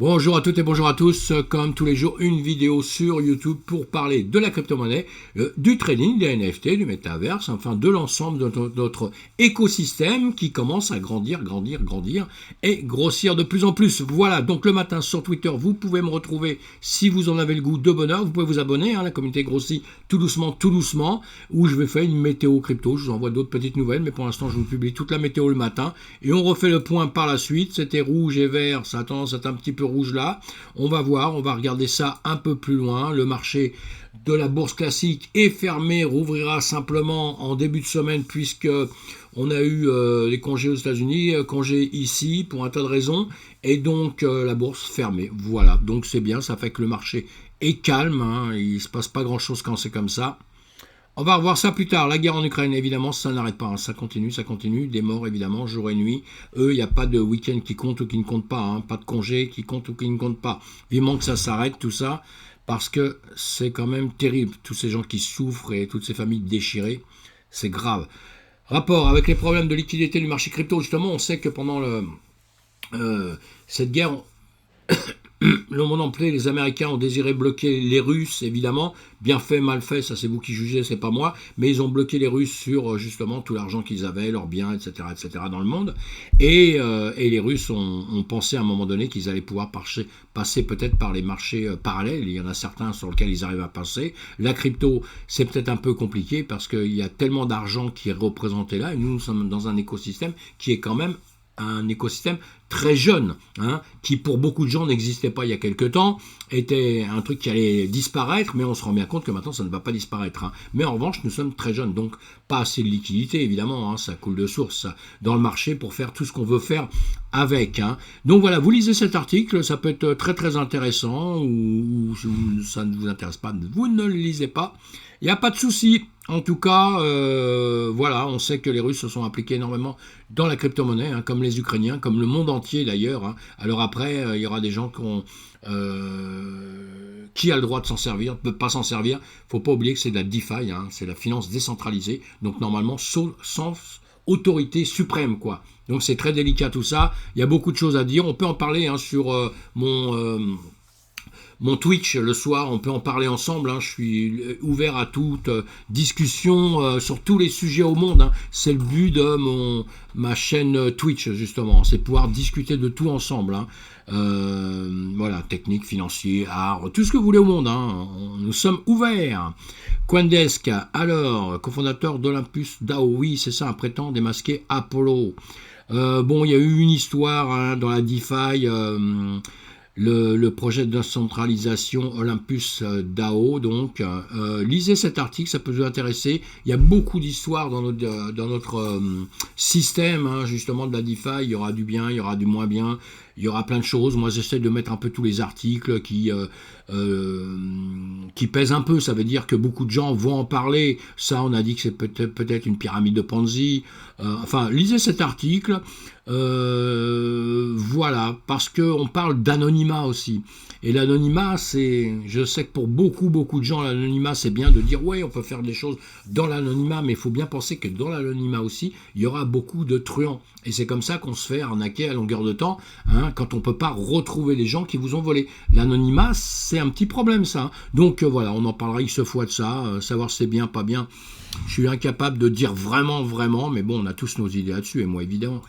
Bonjour à toutes et bonjour à tous, comme tous les jours, une vidéo sur YouTube pour parler de la crypto-monnaie, du trading, des NFT, du métaverse, enfin de l'ensemble de notre écosystème qui commence à grandir et grossir de plus en plus. Voilà, donc le matin sur Twitter, vous pouvez me retrouver si vous en avez le goût de bonheur, vous pouvez vous abonner, la communauté grossit tout doucement, où je vais faire une météo crypto, je vous envoie d'autres petites nouvelles, mais pour l'instant je vous publie toute la météo le matin, et on refait le point par la suite. C'était rouge et vert, ça a tendance à être un petit peu rouge là, on va voir, on va regarder ça un peu plus loin. Le marché de la bourse classique est fermé, rouvrira simplement en début de semaine puisque on a eu les congés aux États-Unis, congés ici pour un tas de raisons, et donc la bourse fermée. Voilà, donc c'est bien, ça fait que le marché est calme, il ne se passe pas grand-chose quand c'est comme ça. On va revoir ça plus tard. La guerre en Ukraine, évidemment, ça n'arrête pas. Ça continue. Des morts, évidemment, jour et nuit. Il n'y a pas de week-end qui compte ou qui ne compte pas. Pas de congé qui compte ou qui ne compte pas. Vivement que ça s'arrête, tout ça, parce que c'est quand même terrible. Tous ces gens qui souffrent et toutes ces familles déchirées, c'est grave. Rapport avec les problèmes de liquidité du marché crypto, justement, on sait que pendant cette guerre, le monde entier, les Américains ont désiré bloquer les Russes, évidemment. Bien fait, mal fait, ça c'est vous qui jugez, c'est pas moi. Mais ils ont bloqué les Russes sur justement tout l'argent qu'ils avaient, leurs biens, etc. dans le monde. Et les Russes ont pensé à un moment donné qu'ils allaient pouvoir passer peut-être par les marchés parallèles. Il y en a certains sur lesquels ils arrivent à passer. La crypto, c'est peut-être un peu compliqué parce qu'il y a tellement d'argent qui est représenté là. Et nous sommes dans un écosystème qui est quand même un écosystème très jeune, qui pour beaucoup de gens n'existait pas il y a quelque temps, était un truc qui allait disparaître, mais on se rend bien compte que maintenant ça ne va pas disparaître. Mais en revanche, nous sommes très jeunes, donc pas assez de liquidité, évidemment, ça coule de source dans le marché pour faire tout ce qu'on veut faire avec. Donc voilà, vous lisez cet article, ça peut être très très intéressant, ou si ça ne vous intéresse pas, vous ne le lisez pas, il n'y a pas de souci. En tout cas, voilà, on sait que les Russes se sont impliqués énormément dans la crypto-monnaie, comme les Ukrainiens, comme le monde entier d'ailleurs. Alors après, il y aura des gens qui a le droit de s'en servir, ne peut pas s'en servir. Il ne faut pas oublier que c'est de la DeFi, c'est la finance décentralisée, donc normalement sans autorité suprême, quoi. Donc c'est très délicat tout ça. Il y a beaucoup de choses à dire. On peut en parler sur mon Twitch le soir, on peut en parler ensemble, je suis ouvert à toute discussion sur tous les sujets au monde, c'est le but de ma chaîne Twitch justement, c'est pouvoir discuter de tout ensemble, voilà, technique, financier, art, tout ce que vous voulez au monde, nous sommes ouverts. Coindesk, alors, cofondateur d'Olympus DAO, oui c'est ça, un prétend démasquer Apollo. Bon, il y a eu une histoire dans la DeFi, le projet de décentralisation Olympus DAO, donc lisez cet article, ça peut vous intéresser. Il y a beaucoup d'histoires dans notre système, justement de la DeFi. Il y aura du bien, il y aura du moins bien, il y aura plein de choses. Moi j'essaie de mettre un peu tous les articles qui pèsent un peu. Ça veut dire que beaucoup de gens vont en parler. Ça, on a dit que c'est peut-être une pyramide de Ponzi. Enfin, lisez cet article. Voilà, parce qu'on parle d'anonymat aussi. Et l'anonymat, je sais que pour beaucoup de gens, l'anonymat, c'est bien de dire, ouais, on peut faire des choses dans l'anonymat, mais il faut bien penser que dans l'anonymat aussi, il y aura beaucoup de truands. Et c'est comme ça qu'on se fait arnaquer à longueur de temps, quand on ne peut pas retrouver les gens qui vous ont volé. L'anonymat, c'est un petit problème, ça. Donc voilà, on en parlera X fois de ça, savoir si c'est bien, pas bien. Je suis incapable de dire vraiment, mais bon, on a tous nos idées là-dessus, et moi, évidemment,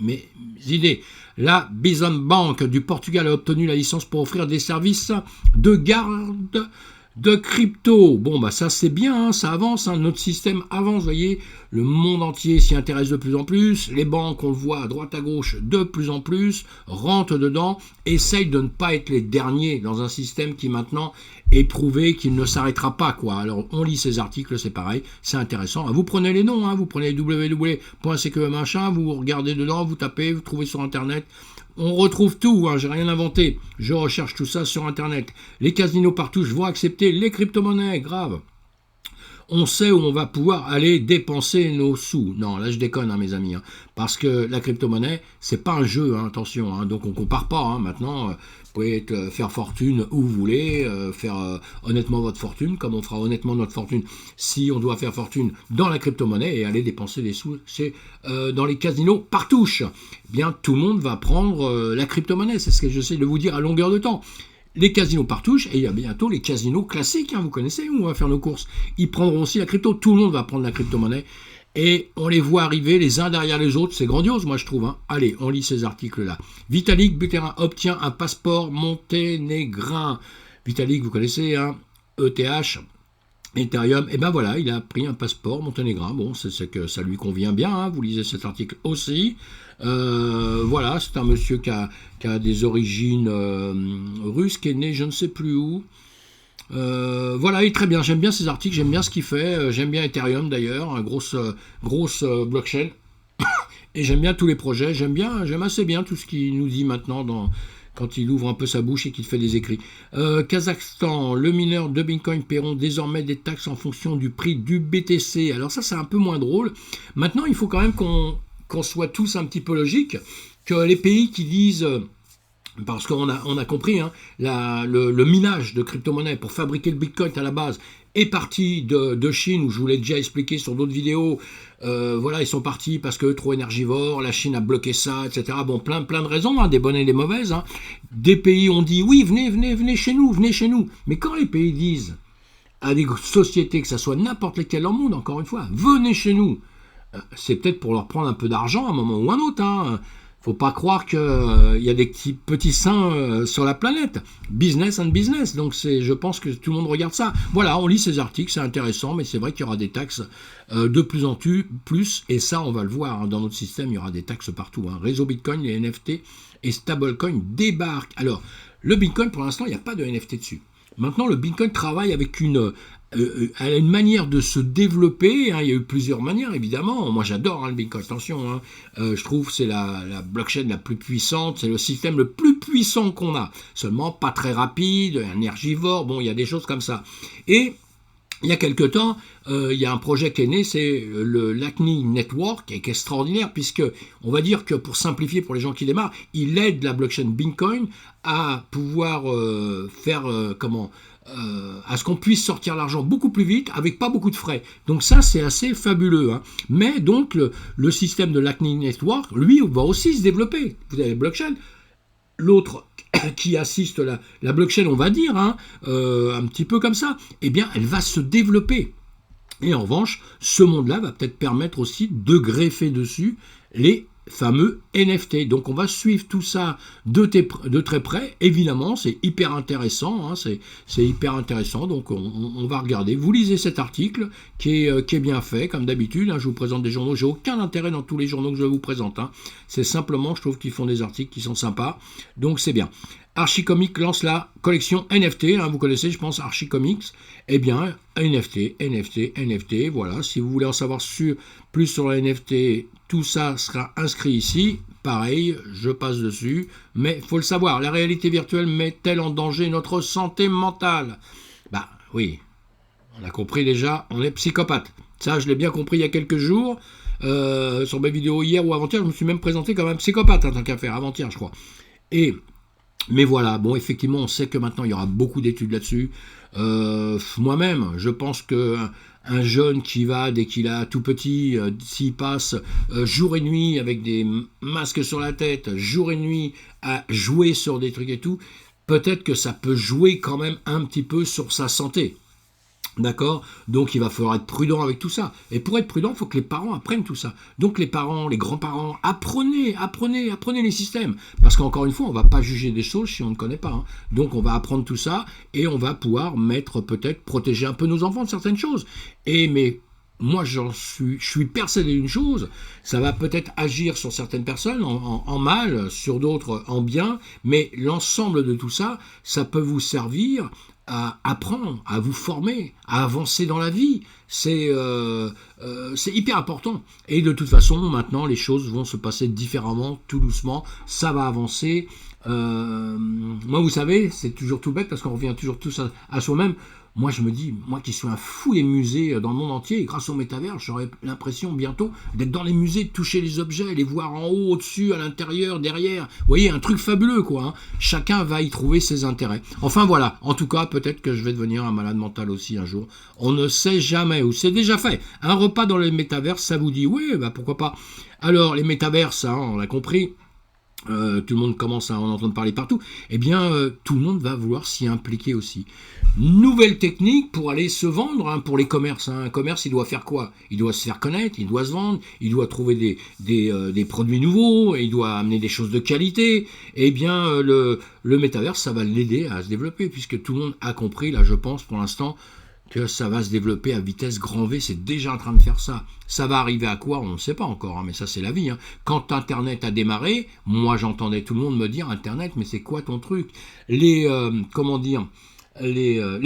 mes idées. La Bison Bank du Portugal a obtenu la licence pour offrir des services de garde de crypto. Bon, bah ça c'est bien, ça avance, notre système avance, vous voyez, le monde entier s'y intéresse de plus en plus, les banques, on le voit à droite à gauche de plus en plus, rentrent dedans, essayent de ne pas être les derniers dans un système qui maintenant est prouvé qu'il ne s'arrêtera pas, quoi. Alors on lit ces articles, c'est pareil, c'est intéressant. Vous prenez les noms, vous prenez www.cque machin, vous regardez dedans, vous tapez, vous trouvez sur internet. On retrouve tout, j'ai rien inventé. Je recherche tout ça sur internet. Les casinos partout, je vais accepter les crypto-monnaies, grave. on sait où on va pouvoir aller dépenser nos sous. Non, là je déconne, hein, mes amis, hein, parce que la crypto-monnaie, c'est pas un jeu, hein, attention, hein, donc on compare pas. Hein, maintenant, vous pouvez faire fortune où vous voulez, faire honnêtement votre fortune, comme on fera honnêtement notre fortune si on doit faire fortune dans la crypto-monnaie et aller dépenser des sous dans les casinos par touche. Eh bien, tout le monde va prendre la crypto-monnaie, c'est ce que j'essaie de vous dire à longueur de temps. Les casinos par touche, et il y a bientôt les casinos classiques, hein, vous connaissez, où on va faire nos courses. Ils prendront aussi la crypto, tout le monde va prendre la crypto-monnaie. Et on les voit arriver les uns derrière les autres, c'est grandiose moi je trouve. Hein. Allez, on lit ces articles-là. Vitalik Buterin obtient un passeport monténégrin. Vitalik, vous connaissez, hein, ETH, Ethereum, et ben voilà, il a pris un passeport monténégrin. Bon, c'est que ça lui convient bien, hein, vous lisez cet article aussi. Voilà, c'est un monsieur qui a des origines russes, qui est né je ne sais plus où. Voilà, il est très bien, j'aime bien ces articles, j'aime bien ce qu'il fait, j'aime bien Ethereum d'ailleurs, une grosse blockchain, et j'aime bien tous les projets, j'aime assez bien tout ce qu'il nous dit maintenant quand il ouvre un peu sa bouche et qu'il fait des écrits. Kazakhstan, le mineur de Bitcoin paieront désormais des taxes en fonction du prix du BTC. Alors ça c'est un peu moins drôle. Maintenant il faut quand même qu'on soit tous un petit peu logiques, que les pays qui disent... Parce qu'on a compris, hein, le minage de crypto-monnaies pour fabriquer le Bitcoin à la base est parti de Chine, où je vous l'ai déjà expliqué sur d'autres vidéos. Voilà, ils sont partis parce que trop énergivores, la Chine a bloqué ça, etc. Bon, plein de raisons, hein, des bonnes et des mauvaises. Hein. Des pays ont dit oui, venez chez nous, venez chez nous. Mais quand les pays disent à des sociétés, que ce soit n'importe lesquelles dans le monde, encore une fois, venez chez nous, c'est peut-être pour leur prendre un peu d'argent à un moment ou un autre, hein. Faut pas croire qu'il y a des petits saints sur la planète. Business and business. Donc je pense que tout le monde regarde ça. Voilà, on lit ces articles, c'est intéressant, mais c'est vrai qu'il y aura des taxes de plus en plus. Et ça, on va le voir, hein, dans notre système, il y aura des taxes partout. Hein. Réseau Bitcoin, les NFT et stablecoin débarquent. Alors, le Bitcoin, pour l'instant, il n'y a pas de NFT dessus. Maintenant, le Bitcoin travaille avec une manière de se développer. Hein. Il y a eu plusieurs manières, évidemment. Moi, j'adore, hein, le Bitcoin. Attention, hein. Je trouve que c'est la blockchain la plus puissante. C'est le système le plus puissant qu'on a. Seulement, pas très rapide, énergivore. Bon, il y a des choses comme ça. Et il y a quelque temps, il y a un projet qui est né, c'est le Lightning Network, qui est extraordinaire, puisque on va dire que pour simplifier pour les gens qui démarrent, il aide la blockchain Bitcoin à pouvoir faire à ce qu'on puisse sortir l'argent beaucoup plus vite avec pas beaucoup de frais. Donc ça, c'est assez fabuleux. Hein. Mais donc le système de Lightning Network, lui, va aussi se développer. Vous avez la blockchain, l'autre qui assiste la blockchain, on va dire, hein, un petit peu comme ça, eh bien, elle va se développer. Et en revanche, ce monde-là va peut-être permettre aussi de greffer dessus les fameux NFT. Donc on va suivre tout ça de très près. Évidemment, c'est hyper intéressant. Hein, c'est hyper intéressant. Donc on va regarder. Vous lisez cet article qui est bien fait, comme d'habitude. Hein, je vous présente des journaux. J'ai aucun intérêt dans tous les journaux que je vous présente. Hein. C'est simplement, je trouve qu'ils font des articles qui sont sympas. Donc c'est bien. Archicomics lance la collection NFT, hein, vous connaissez, je pense, Archicomics. Eh bien, NFT, voilà. Si vous voulez en savoir plus sur la NFT, tout ça sera inscrit ici. Pareil, je passe dessus. Mais il faut le savoir, la réalité virtuelle met-elle en danger notre santé mentale? Bah oui, on a compris déjà, on est psychopathe. Ça, je l'ai bien compris il y a quelques jours. Sur mes vidéos hier ou avant-hier, je me suis même présenté comme un psychopathe, en tant qu'à faire, avant-hier, je crois. Mais voilà, bon, effectivement, on sait que maintenant, il y aura beaucoup d'études là-dessus. Moi-même, je pense qu'un jeune qui va, dès qu'il a tout petit, s'il passe jour et nuit avec des masques sur la tête, jour et nuit à jouer sur des trucs et tout, peut-être que ça peut jouer quand même un petit peu sur sa santé. D'accord? Donc il va falloir être prudent avec tout ça. Et pour être prudent, il faut que les parents apprennent tout ça. Donc les parents, les grands-parents, apprenez les systèmes. Parce qu'encore une fois, on ne va pas juger des choses si on ne connaît pas. Hein. Donc on va apprendre tout ça et on va pouvoir peut-être protéger un peu nos enfants de certaines choses. Mais moi, je suis persuadé d'une chose, ça va peut-être agir sur certaines personnes en mal, sur d'autres en bien, mais l'ensemble de tout ça, ça peut vous servir à apprendre, à vous former, à avancer dans la vie. C'est hyper important. Et de toute façon, maintenant, les choses vont se passer différemment, tout doucement. Ça va avancer. Moi, vous savez, c'est toujours tout bête parce qu'on revient toujours tous à soi-même. moi je me dis, moi qui suis un fou des musées dans le monde entier, grâce au métavers, j'aurai l'impression bientôt d'être dans les musées, de toucher les objets, les voir en haut, au-dessus, à l'intérieur, derrière. Vous voyez, un truc fabuleux, quoi. Hein. Chacun va y trouver ses intérêts. Enfin voilà, en tout cas, peut-être que je vais devenir un malade mental aussi un jour. On ne sait jamais, ou c'est déjà fait. Un repas dans les métavers, ça vous dit, oui, bah pourquoi pas. Alors, les métavers, hein, on l'a compris. Tout le monde commence à en entendre parler partout, eh bien, tout le monde va vouloir s'y impliquer aussi. Nouvelle technique pour aller se vendre, hein, pour les commerces. Hein. Un commerce, il doit faire quoi? Il doit se faire connaître, il doit se vendre, il doit trouver des produits nouveaux, il doit amener des choses de qualité. Eh bien, le métaverse, ça va l'aider à se développer, puisque tout le monde a compris, là, je pense, pour l'instant, que ça va se développer à vitesse grand V, c'est déjà en train de faire ça. Ça va arriver à quoi? On ne sait pas encore, hein, mais ça c'est la vie. Hein. Quand Internet a démarré, moi j'entendais tout le monde me dire Internet, mais c'est quoi ton truc? Les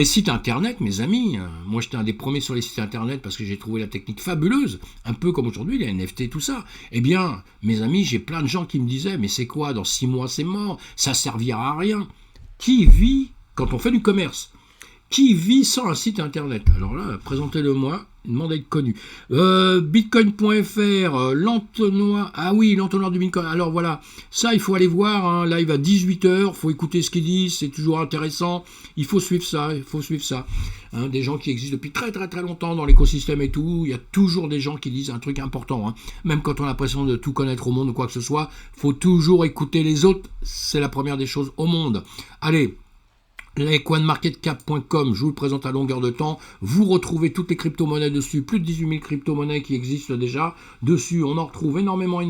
sites Internet, mes amis, moi j'étais un des premiers sur les sites Internet parce que j'ai trouvé la technique fabuleuse, un peu comme aujourd'hui, les NFT, tout ça. Eh bien, mes amis, j'ai plein de gens qui me disaient, mais c'est quoi? Dans 6 mois c'est mort, ça servira à rien. Qui vit quand on fait du commerce? Qui vit sans un site internet? Alors là, présentez-le-moi, demandez d'être connu. Bitcoin.fr, l'entonnoir, ah oui, l'entonnoir du Bitcoin. Alors voilà, ça il faut aller voir, hein, live à 18h, il faut écouter ce qu'ils disent, c'est toujours intéressant, il faut suivre ça, il faut suivre ça. Hein, des gens qui existent depuis très très très longtemps dans l'écosystème et tout, il y a toujours des gens qui disent un truc important. Hein. Même quand on a l'impression de tout connaître au monde ou quoi que ce soit, il faut toujours écouter les autres, c'est la première des choses au monde. Allez, lescoinmarketcap.com, je vous le présente à longueur de temps. Vous retrouvez toutes les crypto-monnaies dessus, plus de 18 000 crypto-monnaies qui existent déjà. Dessus, on en retrouve énormément.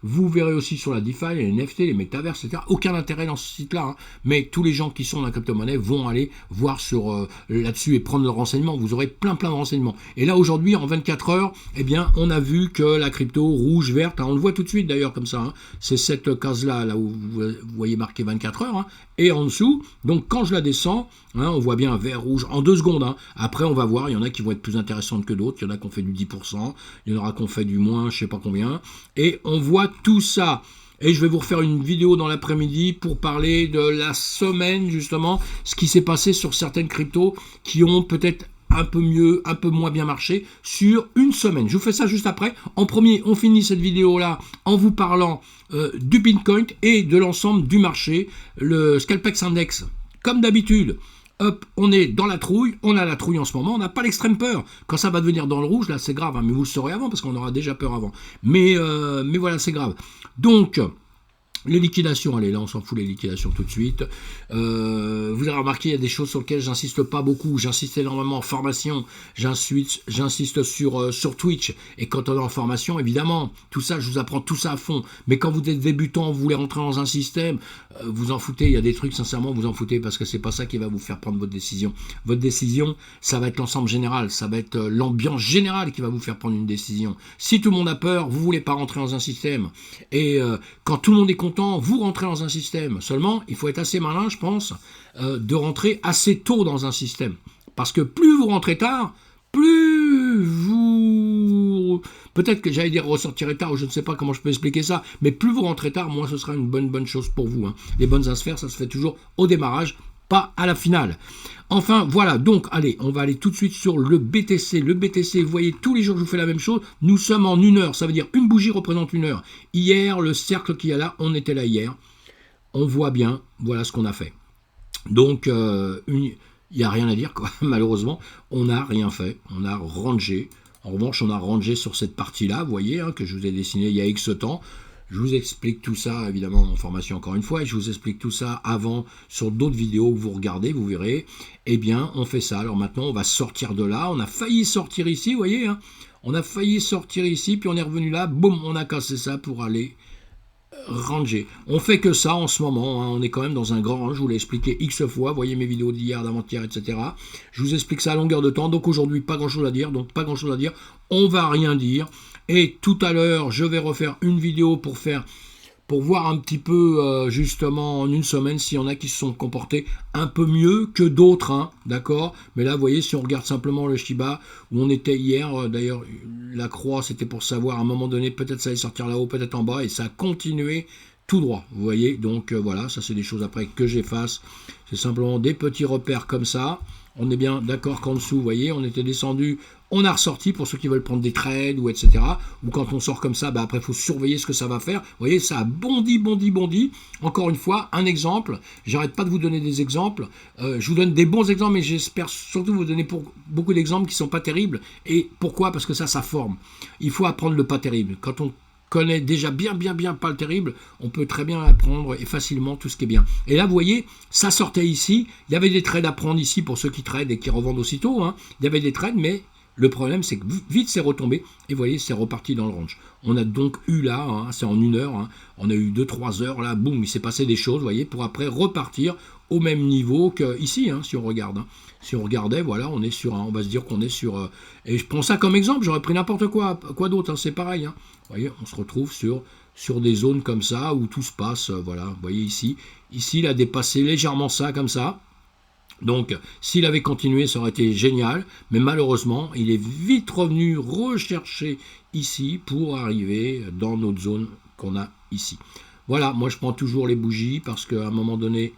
Vous verrez aussi sur la DeFi, les NFT, les métavers, etc. Aucun intérêt dans ce site-là. Hein. Mais tous les gens qui sont dans la crypto-monnaie vont aller voir sur là-dessus et prendre leurs renseignements. Vous aurez plein de renseignements. Et là, aujourd'hui, en 24 heures, eh bien, on a vu que la crypto rouge, verte, hein, on le voit tout de suite d'ailleurs comme ça. Hein. C'est cette case-là, là où vous voyez marqué 24 heures. Hein, et en dessous, donc quand je la descends, hein, on voit bien un vert rouge en 2 secondes. Hein. Après, on va voir, il y en a qui vont être plus intéressantes que d'autres. Il y en a qui ont fait du 10%, il y en aura qui ont fait du moins, je sais pas combien. Et on voit tout ça. Et je vais vous refaire une vidéo dans l'après-midi pour parler de la semaine, justement, ce qui s'est passé sur certaines cryptos qui ont peut-être un peu mieux, un peu moins bien marché sur une semaine. Je vous fais ça juste après. En premier, on finit cette vidéo-là en vous parlant du Bitcoin et de l'ensemble du marché, le Scalpex Index. Comme d'habitude, hop, on est dans la trouille, on a la trouille en ce moment, on n'a pas l'extrême peur. Quand ça va devenir dans le rouge, là c'est grave, hein, mais vous le saurez avant parce qu'on aura déjà peur avant. Mais voilà, c'est grave. Donc, les liquidations, allez là on s'en fout les liquidations tout de suite. Vous avez remarqué il y a des choses sur lesquelles j'insiste pas beaucoup, j'insiste énormément en formation, j'insiste sur Twitch, et quand on est en formation évidemment, tout ça je vous apprends tout ça à fond, mais quand vous êtes débutant, vous voulez rentrer dans un système, vous en foutez, il y a des trucs sincèrement vous en foutez parce que c'est pas ça qui va vous faire prendre votre décision. Votre décision, ça va être l'ensemble général, ça va être l'ambiance générale qui va vous faire prendre une décision. Si tout le monde a peur, vous voulez pas rentrer dans un système, et quand tout le monde est content, vous rentrez dans un système. Seulement, il faut être assez malin, je pense, de rentrer assez tôt dans un système. Parce que plus vous rentrez tard, plus vous... Peut-être que j'allais dire ressortirez tard, ou je ne sais pas comment je peux expliquer ça, mais plus vous rentrez tard, moins ce sera une bonne chose pour vous. Hein. Les bonnes affaires, ça se fait toujours au démarrage, pas à la finale. Enfin, voilà, donc, allez, on va aller tout de suite sur le BTC. Le BTC, vous voyez, tous les jours, je vous fais la même chose. Nous sommes en 1 heure, ça veut dire une bougie représente 1 heure. Hier, le cercle qu'il y a là, on était là hier. On voit bien, voilà ce qu'on a fait. Donc, il n'y a rien à dire, quoi. Malheureusement, on n'a rien fait. On a rangé. En revanche, on a rangé sur cette partie-là, vous voyez, hein, que je vous ai dessiné il y a X temps. Je vous explique tout ça, évidemment, en formation encore une fois, et je vous explique tout ça avant sur d'autres vidéos que vous regardez, vous verrez. Eh bien, on fait ça. Alors maintenant, on va sortir de là. On a failli sortir ici, vous voyez, hein. On a failli sortir ici, puis on est revenu là, boum, on a cassé ça pour aller ranger. On fait que ça en ce moment, hein. On est quand même dans un grand range, je vous l'ai expliqué X fois, voyez mes vidéos d'hier, d'avant-hier, etc. Je vous explique ça à longueur de temps, donc aujourd'hui, pas grand-chose à dire, on va rien dire. Et tout à l'heure, je vais refaire une vidéo pour voir un petit peu, justement, en une semaine, s'il y en a qui se sont comportés un peu mieux que d'autres, hein, d'accord? Mais là, vous voyez, si on regarde simplement le Shiba, où on était hier, d'ailleurs, la croix, c'était pour savoir, à un moment donné, peut-être ça allait sortir là-haut, peut-être en bas, et ça a continué tout droit, vous voyez? Donc, voilà, ça, c'est des choses après que j'efface. C'est simplement des petits repères comme ça. On est bien d'accord qu'en dessous, vous voyez, on était descendu, on a ressorti pour ceux qui veulent prendre des trades ou etc. Ou quand on sort comme ça, bah après il faut surveiller ce que ça va faire. Vous voyez, ça a bondi. Encore une fois, un exemple. J'arrête pas de vous donner des exemples. Je vous donne des bons exemples, mais j'espère surtout vous donner beaucoup d'exemples qui sont pas terribles. Et pourquoi? Parce que ça forme. Il faut apprendre le pas terrible. Quand on connaît déjà bien pas le terrible, on peut très bien apprendre et facilement tout ce qui est bien. Et là, vous voyez, ça sortait ici. Il y avait des trades à prendre ici pour ceux qui tradent et qui revendent aussitôt. Hein. Il y avait des trades, mais le problème, c'est que vite, c'est retombé. Et vous voyez, c'est reparti dans le range. On a donc eu là, hein, c'est en 1 heure, hein, on a eu 2-3 heures, là, boum, il s'est passé des choses, vous voyez, pour après repartir au même niveau qu'ici, hein, si on regarde. Hein. Si on regardait, voilà, on est sur, on va se dire qu'on est sur... et je prends ça comme exemple, j'aurais pris n'importe quoi d'autre, hein, c'est pareil. Hein. Vous voyez, on se retrouve sur des zones comme ça, où tout se passe, voilà, vous voyez ici. Ici, il a dépassé légèrement ça, comme ça. Donc, s'il avait continué, ça aurait été génial, mais malheureusement, il est vite revenu rechercher ici pour arriver dans notre zone qu'on a ici. Voilà, moi je prends toujours les bougies parce qu'à un moment donné,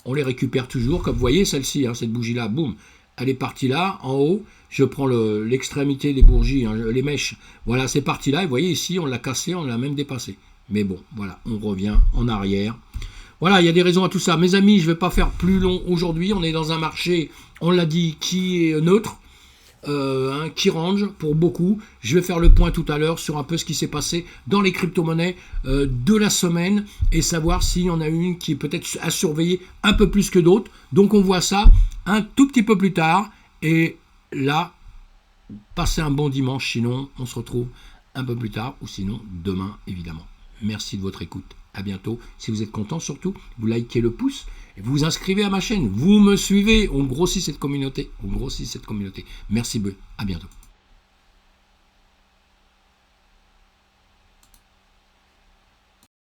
on les récupère toujours. Comme vous voyez, celle-ci, hein, cette bougie-là, boum, elle est partie là, en haut. Je prends l'extrémité des bougies, hein, les mèches. Voilà, c'est parti là. Et vous voyez ici, on l'a cassé, on l'a même dépassé. Mais bon, voilà, on revient en arrière. Voilà, il y a des raisons à tout ça. Mes amis, je ne vais pas faire plus long aujourd'hui. On est dans un marché, on l'a dit, qui est neutre, qui range pour beaucoup. Je vais faire le point tout à l'heure sur un peu ce qui s'est passé dans les crypto-monnaies de la semaine et savoir s'il y en a une qui est peut-être à surveiller un peu plus que d'autres. Donc on voit ça un tout petit peu plus tard. Et là, passez un bon dimanche. Sinon, on se retrouve un peu plus tard ou sinon demain, évidemment. Merci de votre écoute. À bientôt. Si vous êtes content, surtout, vous likez le pouce et vous vous inscrivez à ma chaîne. Vous me suivez. On grossit cette communauté. Merci, à bientôt.